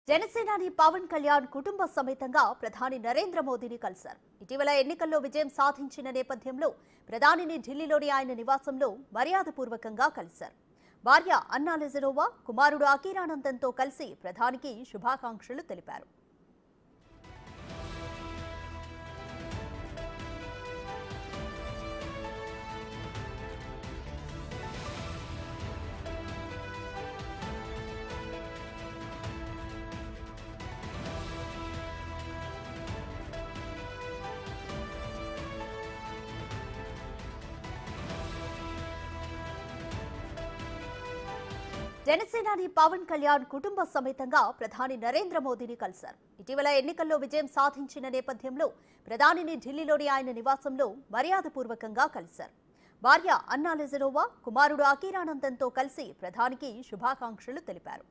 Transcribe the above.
జనసేనాని పవన్ కళ్యాణ్ కుటుంబ సమేతంగా ప్రధాని నరేంద్ర మోదీని కలిశారు. ఇటీవల ఎన్నికల్లో విజయం సాధించిన నేపథ్యంలో ప్రధానిని ఢిల్లీలోని ఆయన నివాసంలో మర్యాదపూర్వకంగా కలిశారు. భార్య అన్నా లెజనోవా, కుమారుడు అకీరానందన్తో కలిసి ప్రధానికి శుభాకాంక్షలు తెలిపారు. జనసేనాని పవన్ కళ్యాణ్ కుటుంబ సమేతంగా ప్రధాని నరేంద్ర మోదీని కలిశారు. ఇటీవల ఎన్నికల్లో విజయం సాధించిన నేపథ్యంలో ప్రధానిని ఢిల్లీలోని ఆయన నివాసంలో మర్యాదపూర్వకంగా కలిశారు. భార్య అన్నా లెజనోవా, కుమారుడు అకీరానందన్తో కలిసి ప్రధానికి శుభాకాంక్షలు తెలిపారు.